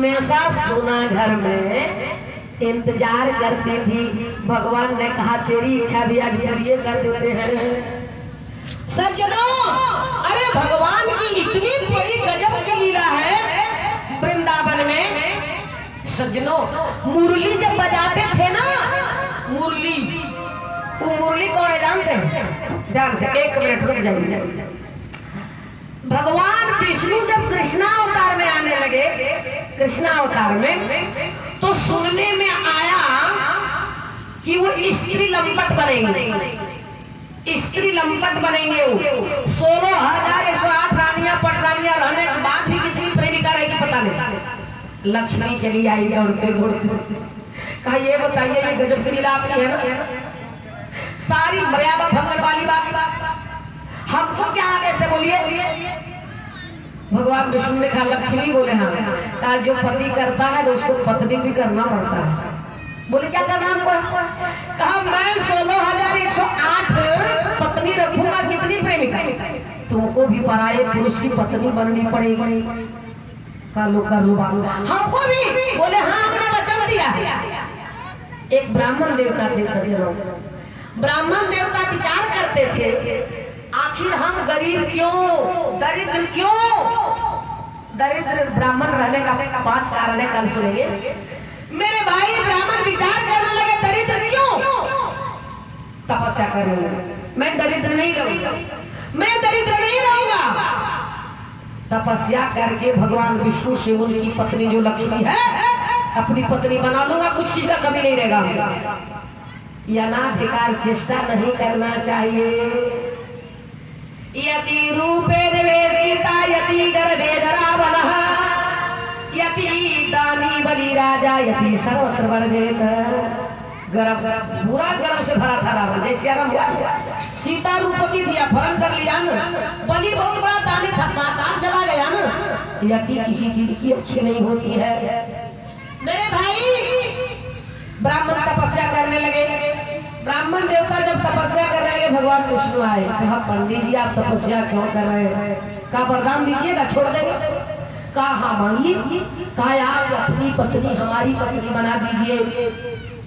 हमेशा सोना घर में इंतजार करती थी। भगवान ने कहा तेरी इच्छा भी आज पूरी कर देते हैं। सज्जनों, अरे भगवान की इतनी बड़ी गजब की लीला है वृंदावन में। सज्जनों, मुरली जब बजाते थे ना, मुरली, वो मुरली कौन है जानते हैं? ध्यान से एक मिनट रुक जाइए। भगवान विष्णु जब कृष्णावतार में आने लगे, कृष्णावतार में, तो सुनने में आया कि वो स्त्री लंपट बनेंगे, स्त्री लंपट बनेंगे। 16,108 रानियां पटरानियां रहने के बाद भी कितनी प्रेमिका रहेगी पता नहीं। लक्ष्मी चली आई दौड़ते दौड़ते, कहा ये बताइए ये गजब की लीला आपकी है ना, सारी मर्यादा भंगन वाली बात, हमको क्या आगे से बोलिए। भगवान विष्णु ने कहा लक्ष्मी बोले हाँ, कहा जो पति करता है तो उसको पत्नी भी करना पड़ता है। बोले क्या करना हमको? कहा मैं 16,108 पत्नी रखूंगा। कितनी प्रेमिका? तुमको भी पराये पुरुष की पत्नी बननी पड़ेगी। कर लो हमको भी। बोले हाँ हमने वचन दिया है। एक ब्राह्मण देवता थे सज्जनों, ब्राह्मण देवता विचार करते थे आखिर हम गरीब क्यों, दरिद्र क्यों? दरिद्र ब्राह्मण रहने का 5 कारण है, कल सुनेंगे। मेरे भाई ब्राह्मण विचार करने लगे दरिद्र क्यों? तपस्या करने लगे, मैं दरिद्र नहीं रहूंगा, मैं दरिद्र नहीं रहूंगा। तपस्या करके भगवान विष्णु से उनकी पत्नी जो लक्ष्मी है अपनी पत्नी बना लूंगा, कुछ चीज का कमी नहीं रहेगा। या ना बेकार चेष्टा नहीं करना चाहिए। यति रूपे निवेशिता यति गर्भे धरावनः यति दानी बलि राजा यति सर्वत्र वर्जित। गर्भ पूरा गर्भ से भरा था रावण। जैसे आराम सीता रूपवती थी, अपहरण कर लिया ना, बलि बहुत बड़ा दानी था, पाताल चला गया ना। यति किसी चीज की अच्छी नहीं होती है। मेरे भाई ब्राह्मण तपस्या करने लगे। ब्राह्मण देवता जब तपस्या करने लगे भगवान विष्णु आए। कहा पंडित जी आप तपस्या क्यों कर रहे हैं? कहा वरदान दीजिएगा, छोड़ देंगे। कहा हाँ मांगिए। कहा आप अपनी पत्नी हमारी पत्नी बना दीजिए।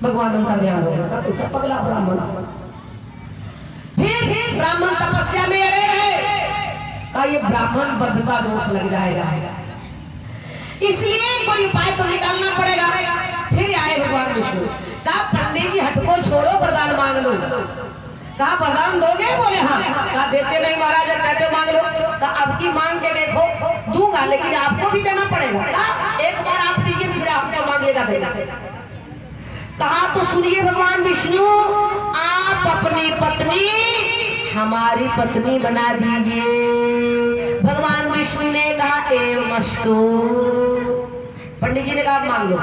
भगवान उनका ध्यान होगा। ऐसा पगला ब्राह्मण। फिर ब्राह्मण तपस्या में अड़े रहे। कहा ये ब्राह्मण बद्धता दोष लग जाएगा, इसलिए कोई उपाय तो निकालना पड़ेगा। फिर आए भगवान विष्णु। कहा पंडित जी हट को छोड़ो, वरदान मांग लो। कहा वरदान दोगे? बोले हाँ। कहा देते नहीं महाराज, कहते मांग लो। कहा अब की मांग के देखो, दूंगा लेकिन आपको भी देना पड़ेगा। कहा एक बार आप दीजिए फिर आप क्या मांगेगा देगा। कहा तो सुनिए भगवान विष्णु, आप अपनी पत्नी हमारी पत्नी बना दीजिए। भगवान विष्णु ने कहा एवमस्तु। पंडित जी ने कहा मांग लो।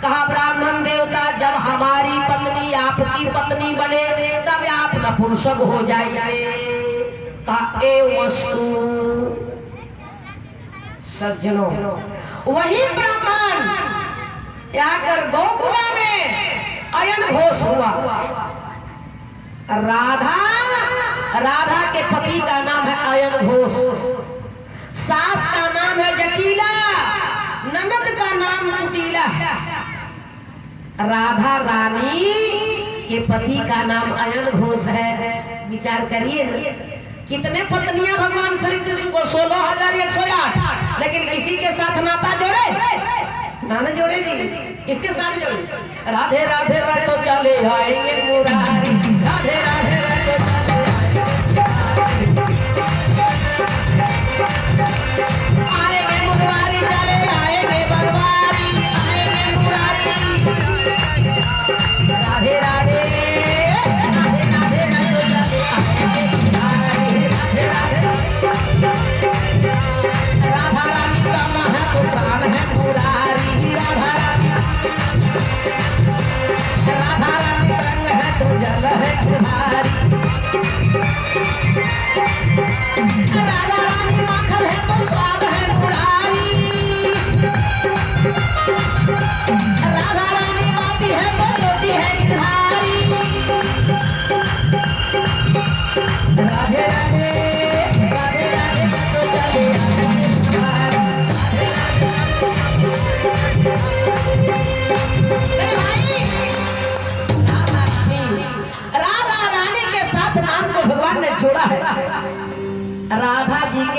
कहा ब्राह्मण देवता जब हमारी पत्नी आपकी पत्नी बने तब आप नपुंसक हो जाइए। कहा एवमस्तु। सज्जनों, वही ब्राह्मण आकर गोकुला में अयन घोष हुआ। राधा के पति का नाम है अयन घोष, सास का नाम है जटिला, ननद का नाम कुटिला। राधा रानी के पति का नाम अयन घोष है। विचार करिए कितने पत्नियां भगवान श्री कृष्ण को 16,108, लेकिन किसी के साथ नाता जोड़े ना जोड़े जी। किसके साथ जोड़े? राधे राधे रटो चले आएंगे मुरारी, राधे राधे रटो चले आएंगे मुरारी, चले आएंगे बनवारी, आएंगे मुरारी। राधे राधे राधे राधे रटो चले आएंगे मुरारी, राधे राधे। राधा रानी का महत्व प्राण है मुरारी, राधा रानी रंग है तो जल है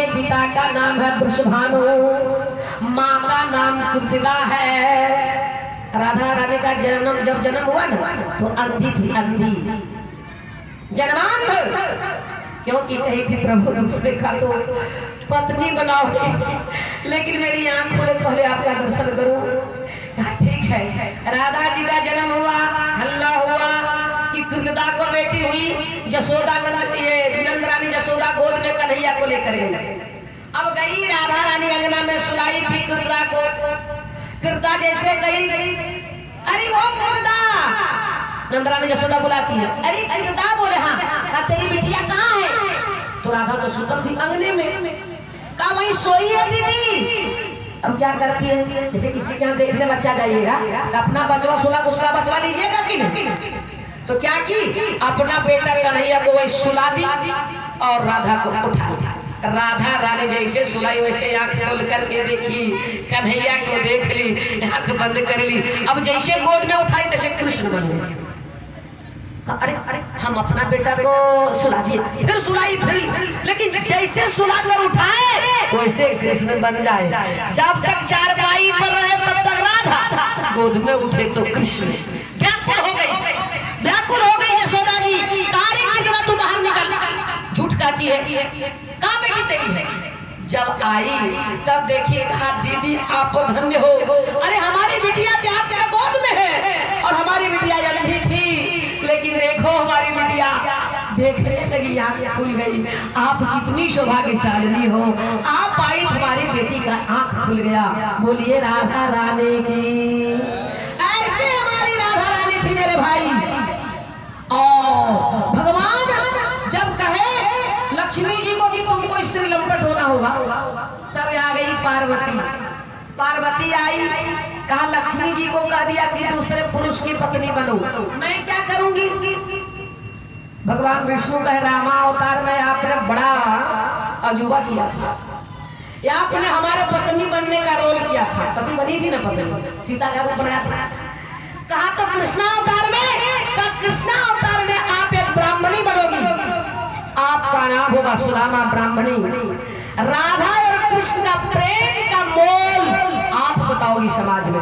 के पिता का नाम है वृषभानु, माँ का नाम कृतिका है। राधा रानी का जब जन्म हुआ ना तो अंधी थी, अंधी जन्मांध, क्योंकि कही थी प्रभु दूसरे का तो पत्नी बनाओगे, लेकिन मेरी आंख खोले पहले आपका दर्शन करूं। ठीक है, राधा जी का जन्म हुआ, हल्ला हुआ कि कृतिका को बेटी हुई, जसोदा नंद रानी जसोदा गोद में कन्हैया को लेकर गई। अब गई राधा रानी अंगना में सुलाई थी कृतिका को, कृतिका जैसे गई, अरे वो कृतिका, नंद रानी जसोदा बुलाती है, अरे कृतिका, बोले हाँ, कहा तेरी बिटिया कहाँ है? तो राधा तो सुतल थी अंगने में, कहा वही सोई है दीदी। अब क्या करती है, जैसे किसी के यहाँ देखने बच्चा जाइएगा तो अपना बचवा सुला उसका बचवा लीजिएगा कि नहीं, तो क्या की अपना बेटा कन्हैया को वही सुला दी और राधा को उठा दिया। राधा रानी जैसे सुलाई वैसे आंख खोल करके देखी, कन्हैया को देख ली, आंख बंद कर ली। अब जैसे गोद में उठाई तैसे कृष्ण बन गए। अरे अरे हम अपना बेटा को सुला दिए, फिर सुलाई फिर, लेकिन जैसे सुला कर उठाए वैसे कृष्ण बन जाए। जब तक चारपाई पर रहे तब तक राधा, गोद में उठे तो कृष्ण। व्याकुल हो गई, व्याकुल हो गई यशोदा जी, कार्य कितना तू बाहर निकल, झूठ कहती है, कहाँ बेटी तेरी है? जब आई तब देखिए, कहा दीदी आप धन्य हो, अरे हमारी बिटिया तो आपके गोद में है और हमारी बिटिया अंधी थी, लेकिन देखो हमारी बिटिया देखने लगी, आंख खुल गई। आप कितनी सौभाग्यशालिनी हो, आप आई हमारी बेटी का आंख खुल गया। बोलिए राधा रानी की। ऐसे हमारी राधा रानी थी मेरे भाई। और भगवान जब कहे लक्ष्मी जी को कि तुमको स्त्री लंपट होना होगा, तब आ गई पार्वती। पार्वती आई, कहा लक्ष्मी जी को कह दिया कि दूसरे पुरुष की पत्नी बनो, मैं क्या करूंगी? भगवान विष्णु कह रामा अवतार में आपने बड़ा अजूबा किया था, आपने हमारे पत्नी बनने का रोल किया था। सती बनी थी ना पत्नी, सीता का रूप बनाया था। कहा तो कृष्णा अवतार में, कहा कृष्णा अवतार में आप एक ब्राह्मणी बनोगी, आपका नाम होगा सुदामा ब्राह्मणी। राधा और कृष्ण का प्रेम का मोल आप बताओगी समाज में,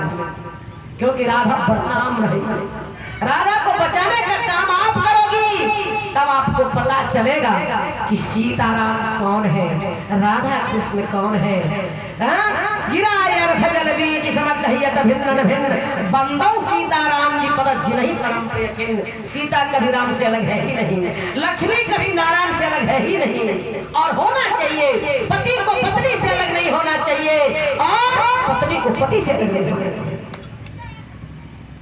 क्योंकि राधा बदनाम रहेगी। राधा को बचाने का काम आप करोगी, तब आपको पता चलेगा कि सीताराम कौन है, राधा कृष्ण कौन है। गिरा अर्थ जल बीज समत भिन्न भिन्न, बंदो सीताराम जी पद जिन्हीं परम प्रिय। सीता कभी राम से अलग है ही नहीं, लक्ष्मी कभी नारायण से अलग है ही नहीं। और होना चाहिए, पति को पत्नी से अलग नहीं होना चाहिए और पत्नी को पति से अलग नहीं होना चाहिए।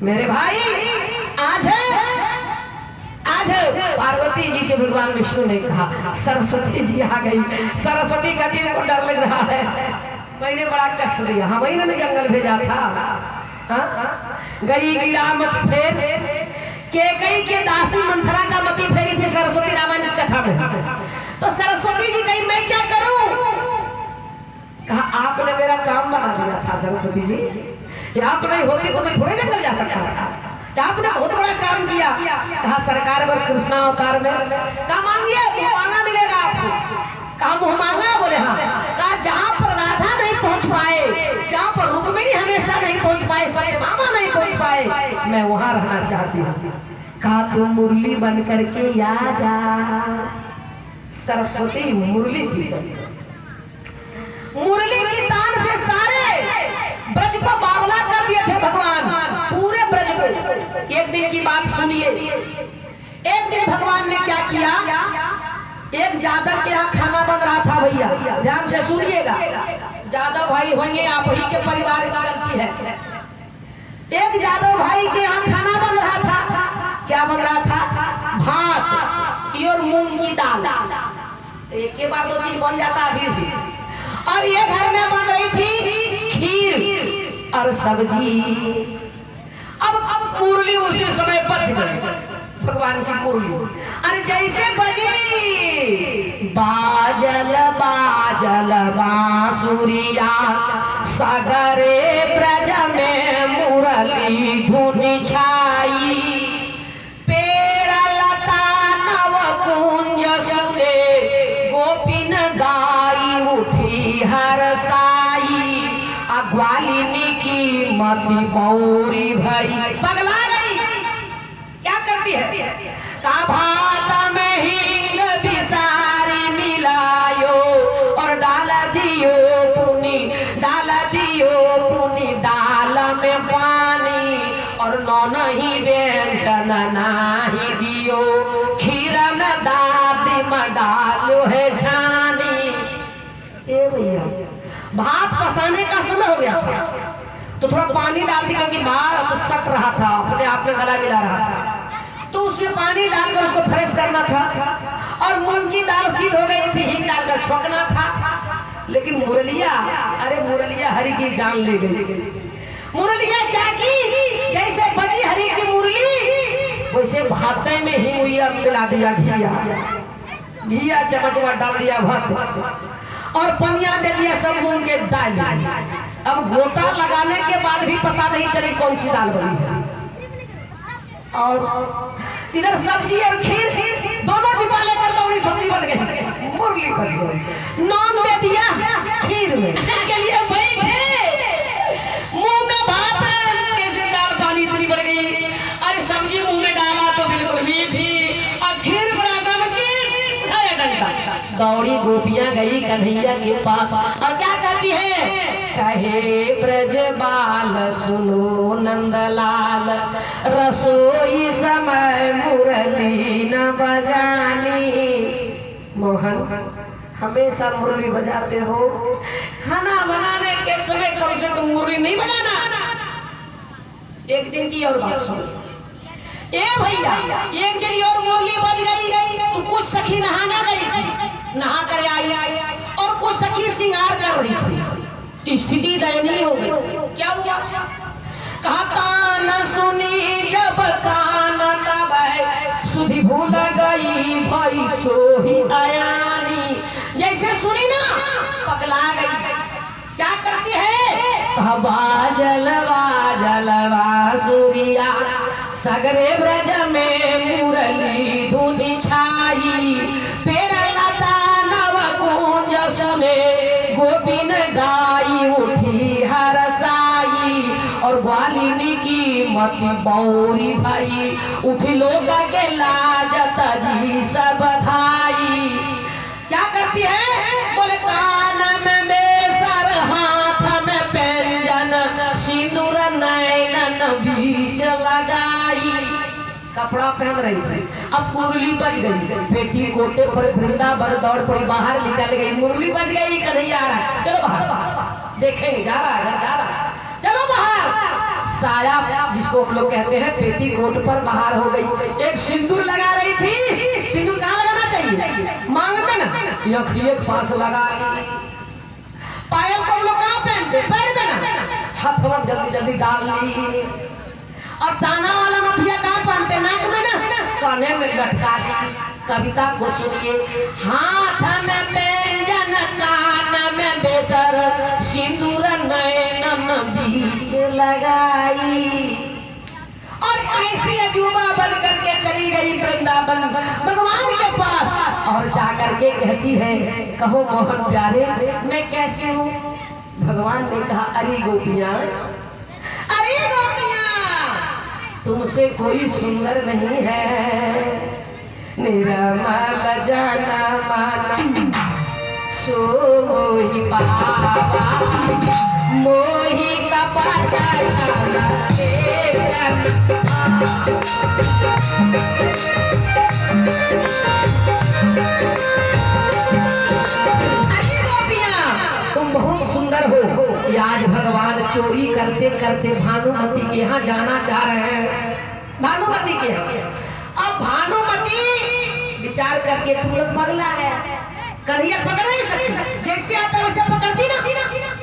मेरे भाई आज पार्वती जी से भगवान विष्णु ने कहा सरस्वती जी आ गई। सरस्वती का दिन को डर लग रहा है, मैंने बड़ा कष्ट दिया, हाँ मैंने ने जंगल भेजा था। गई गिरा मत फेर के कई के दासी मंथरा का मती फेरी थी सरस्वती रामायण की कथा में। तो सरस्वती जी कही मैं क्या करूं? कहा आपने मेरा काम बना दिया था सरस्वती जी, आप नहीं होती तो मैं थोड़े जंगल जा सकता था, आपने बहुत बड़ा काम किया। कहा सरकार पर कृष्णा अवतार में, कहा मांगिए मुँह मांगा मिलेगा आपको। कहा मुँह मांगा? बोले हाँ। कहा जहाँ पर राधा नहीं पहुँच पाए, जहाँ पर रुक्मिणी हमेशा नहीं पहुँच पाए, सत्यभामा नहीं पहुँच पाए, मैं वहाँ रहना चाहती हूँ। कहा तू मुरली बन करके आ जा। सरस्वती मुरली थी, मुरली की तान से सारे ब्रज को बावला कर दिए थे भगवान, पूरे ब्रज को। एक दिन की बात सुनिए, एक दिन भगवान ने क्या किया, एक जादव के यहाँ खाना बन रहा था। भैया ध्यान से सुनिएगा, जादव भाई होंगे आप ही के परिवार की गलती है। एक जादव भाई के यहाँ खाना बन रहा था। क्या बन रहा था? भात और मूंग की दाल। एक के बाद दो चीज बन जाता अभी भी। और ये घर में बन रही थी खीर और सब्जी। अब मुरली उसी समय बच गई, भगवान की मुरली। और जैसे बजी बाजल बाजल बांसुरिया, सागरे ब्रज में मुरली धुन छाई। पेड़ लता नव कुंज सुने गोपिन गाई हर साई ग्वालिनी की मती बौरी भई पगला गई। क्या करती है? का भात में हिंग बिसारी मिलायो और डाल दियो पुनी दाल में पानी और नहीं व्यंजन नाही दियो खीर में दादी में डालो है छानी। ए भैया भात पसाने का समय हो गया था तो थोड़ा पानी डाल दी क्योंकि बाहर सट रहा था, अपने आप में गला मिला रहा था, तो उसमें पानी डालकर उसको फ्रेश करना था। और मूंग की दाल सीध हो गई थी, हिंग डालकर छोंकना था। लेकिन मुरलिया, अरे मुरलिया हरि की जान ले गई। मुरलिया क्या की? जैसे बजी हरि की मुरली वैसे भाते में हिंग मिला दिया, घिया चम्मच में डाल दिया भात और पनिया दे दिया सब मूंग के दाल। अब गोता लगाने के बाद भी पता नहीं चली कौन सी दाल बनी है। और इधर सब्जी और खीर दोनों डिब्बा लेकर दौड़ी सब्जी बन गई, मुर्गी बच गई। नाम दे दिया खीर में के लिए बैठे मुंह में भात कैसे दाल पानी इतनी बढ़ गई। अरे सब्जी मुंह में डाला तो बिल्कुल मीठी और खीर बड़ा नमकीन खाया डंडा। दौड़ी गोपियां गई कन्हैया के पास और क्या कहती है? कहे ब्रज बाल सुनो नंदलाल रसोई समय मुरली न बजानी। मोहन हमेशा मुरली बजाते हो, खाना बनाने के समय कम से कम मुरली नहीं बजाना। एक दिन की और बात सुनो, ए भैया एक दिन और मुरली बज गई तो कुछ सखी नहाना गई थी, नहा कर आई और कुछ सखी श्रृंगार कर रही थी। स्थिति दयनीय हो गई। क्या हुआ? कहता न सुनी जब कान तब सुधि भूल गई भाई सोही आयानी। जैसे सुनी ना पगला गई। क्या करती है? बाजलवा सूरिया सगरे ब्रज में मुरली धुनी छाई। पेड़ लता नव कुंज सुने गोपिन गाई उठी हर साई और ग्वालिनी की मती बौरी भाई उठी लोग के लाजत जी सब बधाई। क्या करती है? बोले कान में बेसर हाथ में व्यंजन सिंदूर नैनन बीच लगाई। कपड़ा पहन रही थी, अब मुरली बज गई, बेटी कोटे पर वृंदावन दौड़ पड़ी, बाहर निकल गई। मुरली बज गई, कन्हैया आ रहा, चलो बाहर देखेंगे, जा रहा है, चलो बाहर। साया जिसको आप लोग कहते हैं पेटी कोट पर बाहर हो गई। एक सिंदूर लगा रही थी। सिंदूर कहाँ लगाना चाहिए? मांग में ना, एक पास लगा। पायल को लोग कहाँ पहनते? पैर में ना, हाथ में जल्दी जल्दी डाल ली। और दाना वाला नथिया कहाँ पहनते? नाक में ना, काने में लटका दी। कविता को सुनिए। हाथ में व्यंजन कान में बेसर सिंदूर नैनन बीच लगाई और ऐसी अजूबा बन करके चली गई वृंदावन भगवान के पास और जाकर के कहती है, कहो मोहन प्यारे मैं कैसी हूँ? भगवान ने कहा, अरे गोपियां तुमसे कोई सुंदर नहीं है। निरमल जाना माना सो मोही बाबा मोही कपट छाला तुम बहुत सुंदर हो। आज भगवान चोरी करते करते भानुमति के यहाँ जाना चाह रहे हैं। भानुमति के अब भानुमति विचार करके तुम लोग पगला है, कन्हैया पकड़ नहीं सकती, जैसे आता वैसे पकड़ती ना।